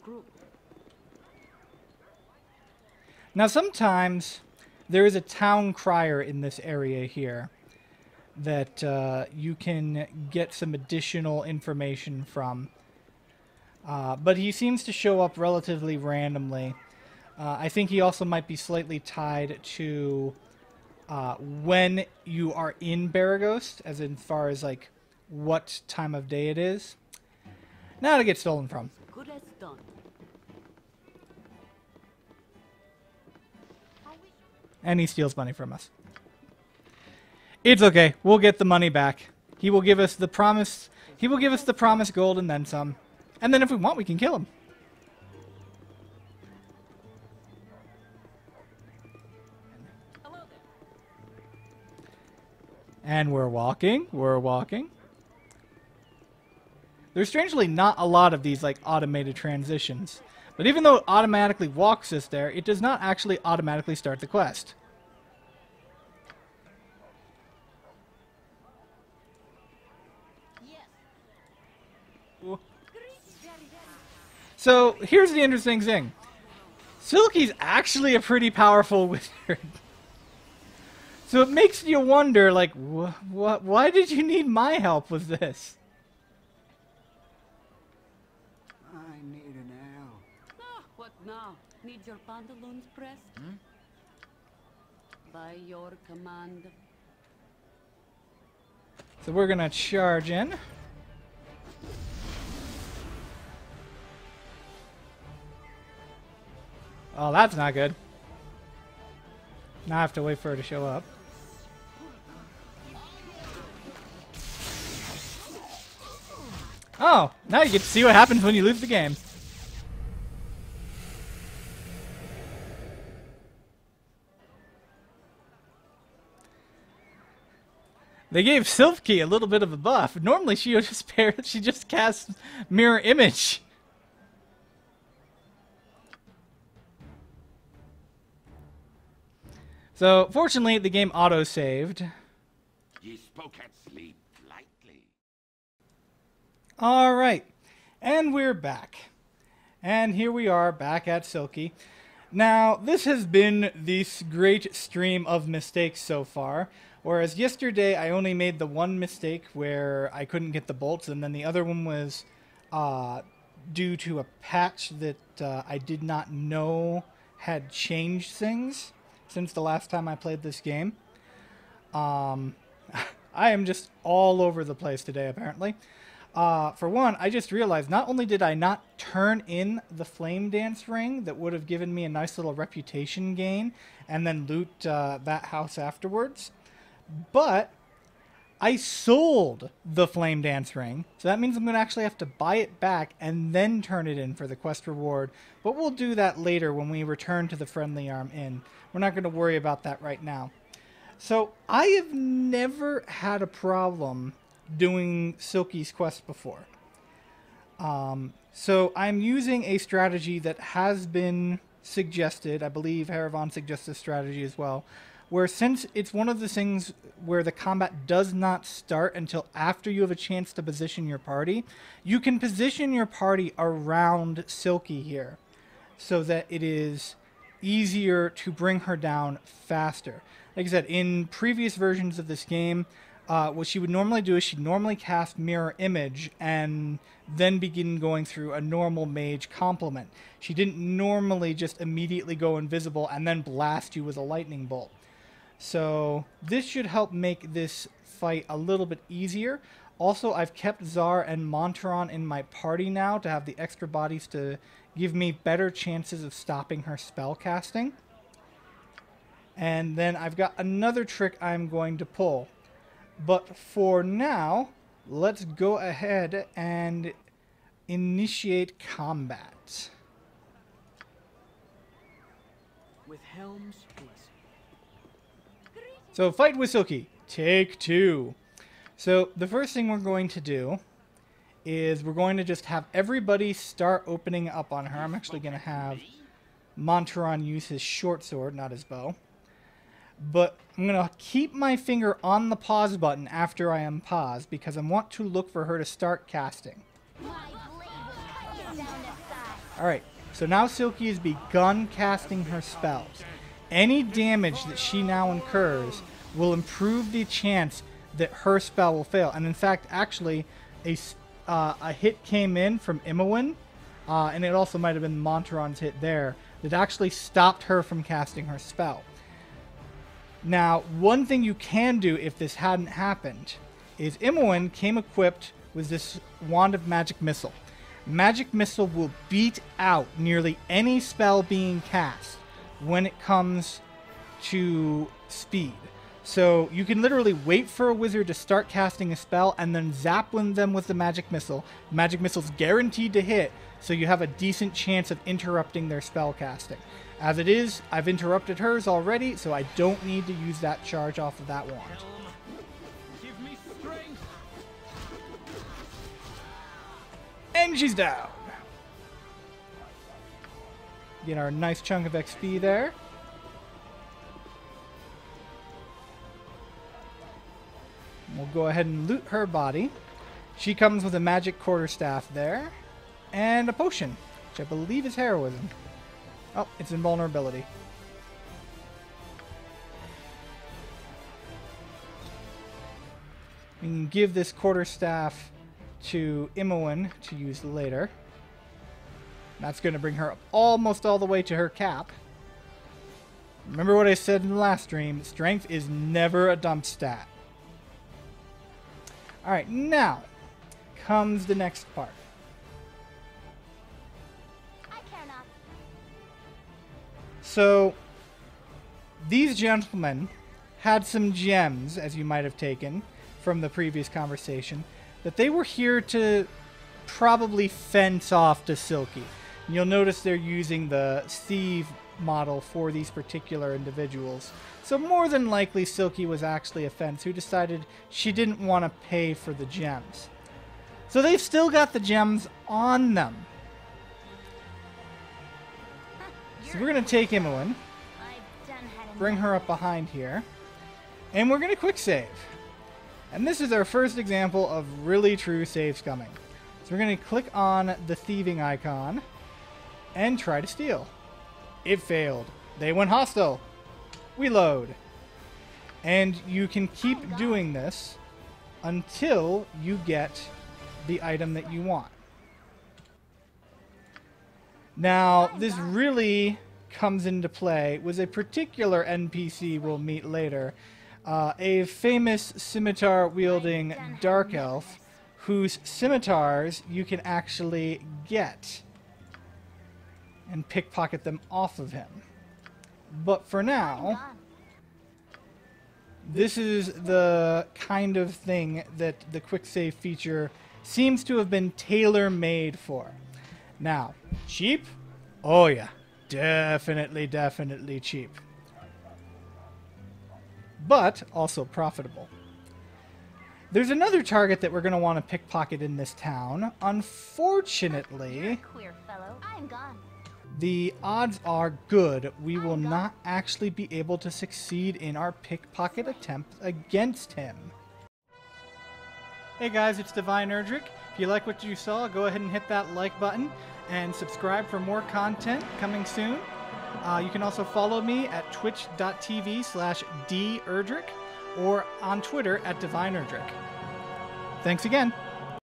crew. Now sometimes there is a town crier in this area here that you can get some additional information from. But he seems to show up relatively randomly. I think he also might be slightly tied to when you are in Baragost, as in far as like what time of day it is. Now to get stolen from. Good as done. And he steals money from us. It's okay. We'll get the money back. He will give us the promise. He will give us the promised gold and then some. And then if we want, we can kill him. Hello there. And we're walking. We're walking. There's strangely not a lot of these like automated transitions. But even though it automatically walks us there, it does not actually automatically start the quest. Yes. So here's the interesting thing. Silke's actually a pretty powerful wizard. So it makes you wonder, like, why did you need my help with this? I need an ale. Ah, what now? Need your pantaloons pressed? By your command. So we're going to charge in. Oh, that's not good. Now I have to wait for her to show up. Oh, now you get to see what happens when you lose the game. They gave Silke a little bit of a buff. Normally she just casts mirror image. So, fortunately, the game auto-saved. Ye spoke at sleep lightly. Alright, and we're back. And here we are, back at Silke. Now, this has been this great stream of mistakes so far. Whereas yesterday, I only made the one mistake where I couldn't get the bolts, and then the other one was due to a patch that I did not know had changed things since the last time I played this game. I am just all over the place today, apparently. For one, I just realized not only did I not turn in the flame dance ring that would have given me a nice little reputation gain and then loot that house afterwards, but I sold the flame dance ring. So that means I'm going to actually have to buy it back and then turn it in for the quest reward. But we'll do that later when we return to the Friendly Arm Inn. We're not going to worry about that right now. So I have never had a problem doing Silke's quest before. So I'm using a strategy that has been suggested. I believe Haravan suggests this strategy as well, where since it's one of the things where the combat does not start until after you have a chance to position your party, you can position your party around Silke here so that it is easier to bring her down faster. Like I said, in previous versions of this game, what she would normally do is she'd normally cast Mirror Image and then begin going through a normal mage complement. She didn't normally just immediately go invisible and then blast you with a lightning bolt. So this should help make this fight a little bit easier. Also, I've kept Zar and Montaron in my party now to have the extra bodies to give me better chances of stopping her spell casting. And then I've got another trick I'm going to pull. But for now, let's go ahead and initiate combat. With Helm's blessing. So, fight with Silke. Take 2. So, the first thing we're going to do is we're going to just have everybody start opening up on her. I'm actually going to have Montaron use his short sword, not his bow. But I'm going to keep my finger on the pause button after I unpause because I want to look for her to start casting. My blade will cut you down to size. Alright, so now Silke has begun casting her spells. Any damage that she now incurs will improve the chance that her spell will fail. And in fact, actually, a hit came in from Imowen, and it also might have been Monteron's hit there, that actually stopped her from casting her spell. Now, one thing you can do if this hadn't happened is Imowen came equipped with this Wand of Magic Missile. Magic Missile will beat out nearly any spell being cast when it comes to speed. So you can literally wait for a wizard to start casting a spell and then zaplin them with the Magic Missile. Magic Missile's guaranteed to hit, so you have a decent chance of interrupting their spell casting. As it is, I've interrupted hers already, so I don't need to use that charge off of that wand. Give me strength. And she's down. Get our nice chunk of XP there. We'll go ahead and loot her body. She comes with a magic quarterstaff there. And a potion, which I believe is heroism. Oh, it's invulnerability. We can give this quarterstaff to Imowen to use later. That's going to bring her up almost all the way to her cap. Remember what I said in the last stream, strength is never a dump stat. Alright, now comes the next part. So, these gentlemen had some gems, as you might have taken from the previous conversation, that they were here to probably fence off to Silke. And you'll notice they're using the Steve model for these particular individuals. So more than likely Silke was actually a fence who decided she didn't want to pay for the gems. So they've still got the gems on them. So we're going to take Imowen, bring her up behind here, and we're going to quick save. And this is our first example of really true save scumming. So we're going to click on the thieving icon and try to steal. It failed. They went hostile. We load. And you can keep doing this until you get the item that you want. Now, this really comes into play with a particular NPC we'll meet later. A famous scimitar-wielding dark elf whose scimitars you can actually get and pickpocket them off of him. But for now, this is the kind of thing that the quick save feature seems to have been tailor-made for. Now, cheap? Oh yeah, definitely cheap. But also profitable. There's another target that we're going to want to pickpocket in this town. Unfortunately, Queer fellow. I'm gone. the odds are good we will not actually be able to succeed in our pickpocket attempt against him. Hey guys, it's Divine Erdrick. If you like what you saw, go ahead and hit that like button and subscribe for more content coming soon. You can also follow me at twitch.tv/derdrick or on Twitter at Divine Erdrick. Thanks again.